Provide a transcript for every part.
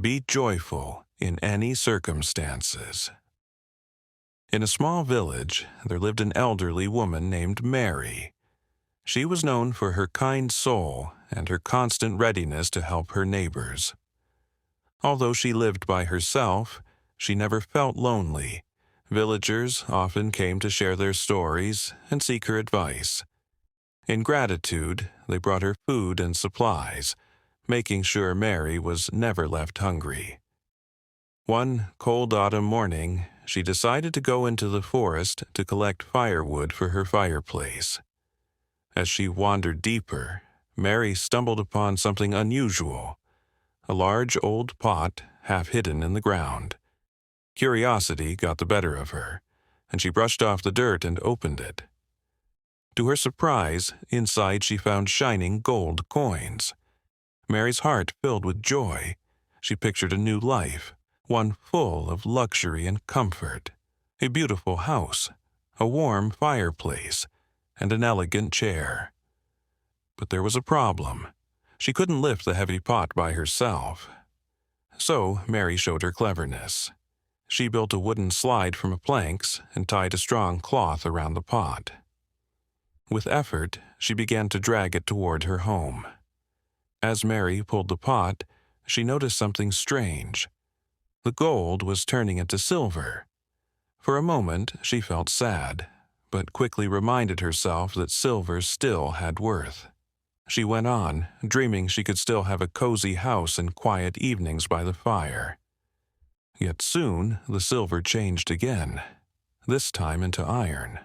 Be joyful in any circumstances. In a small village, there lived an elderly woman named Mary. She was known for her kind soul and her constant readiness to help her neighbors. Although she lived by herself, she never felt lonely. Villagers often came to share their stories and seek her advice. In gratitude, they brought her food and supplies, making sure Mary was never left hungry. One cold autumn morning, she decided to go into the forest to collect firewood for her fireplace. As she wandered deeper, Mary stumbled upon something unusual, a large old pot half hidden in the ground. Curiosity got the better of her, and she brushed off the dirt and opened it. To her surprise, inside she found shining gold coins. Mary's heart filled with joy. She pictured a new life, one full of luxury and comfort, a beautiful house, a warm fireplace, and an elegant chair. But there was a problem. She couldn't lift the heavy pot by herself. So Mary showed her cleverness. She built a wooden slide from planks and tied a strong cloth around the pot. With effort, she began to drag it toward her home. As Mary pulled the pot, she noticed something strange. The gold was turning into silver. For a moment, she felt sad, but quickly reminded herself that silver still had worth. She went on, dreaming she could still have a cozy house and quiet evenings by the fire. Yet soon the silver changed again, this time into iron.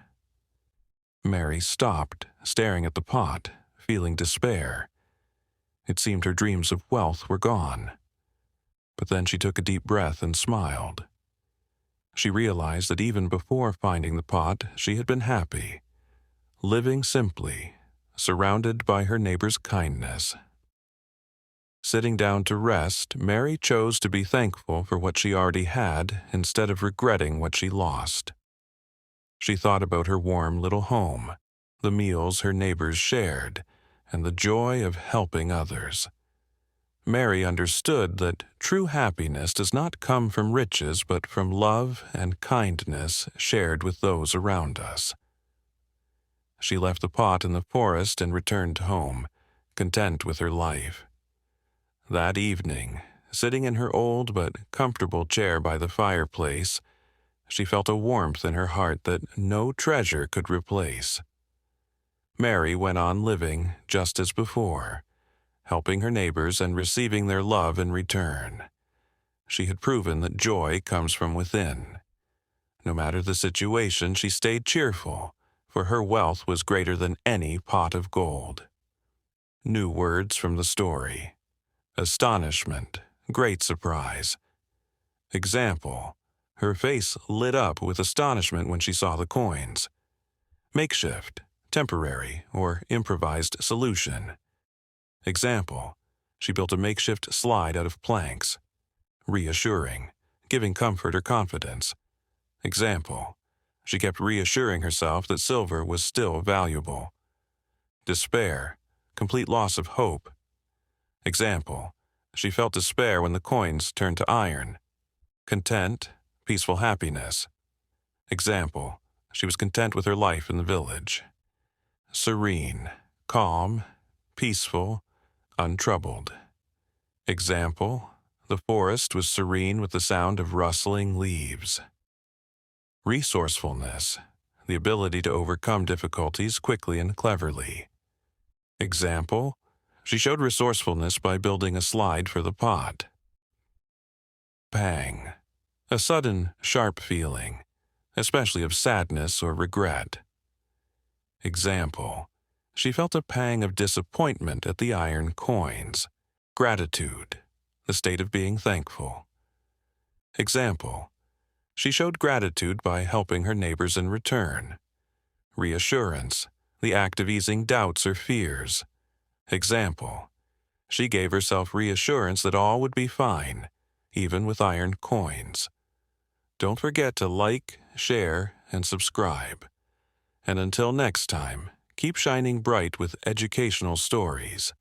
Mary stopped, staring at the pot, feeling despair. It seemed her dreams of wealth were gone. But then she took a deep breath and smiled. She realized that even before finding the pot, she had been happy, living simply, surrounded by her neighbor's kindness. Sitting down to rest, Mary chose to be thankful for what she already had instead of regretting what she lost. She thought about her warm little home, the meals her neighbors shared, and the joy of helping others. Mary understood that true happiness does not come from riches but from love and kindness shared with those around us. She left the pot in the forest and returned home, content with her life. That evening, sitting in her old but comfortable chair by the fireplace, she felt a warmth in her heart that no treasure could replace. Mary went on living just as before, helping her neighbors and receiving their love in return. She had proven that joy comes from within. No matter the situation, she stayed cheerful, for her wealth was greater than any pot of gold. New words from the story. Astonishment, great surprise. Example, her face lit up with astonishment when she saw the coins. Makeshift, temporary, or improvised solution. Example, she built a makeshift slide out of planks. Reassuring, giving comfort or confidence. Example, she kept reassuring herself that silver was still valuable. Despair, complete loss of hope. Example, she felt despair when the coins turned to iron. Content, peaceful happiness. Example, she was content with her life in the village. Serene, calm, peaceful, untroubled. Example, the forest was serene with the sound of rustling leaves. Resourcefulness, the ability to overcome difficulties quickly and cleverly. Example, she showed resourcefulness by building a slide for the pot. Pang, a sudden, sharp feeling, especially of sadness or regret. Example, she felt a pang of disappointment at the iron coins. Gratitude, the state of being thankful. Example, she showed gratitude by helping her neighbors in return. Reassurance, the act of easing doubts or fears. Example, she gave herself reassurance that all would be fine, even with iron coins. Don't forget to like, share, and subscribe. And until next time, keep shining bright with educational stories.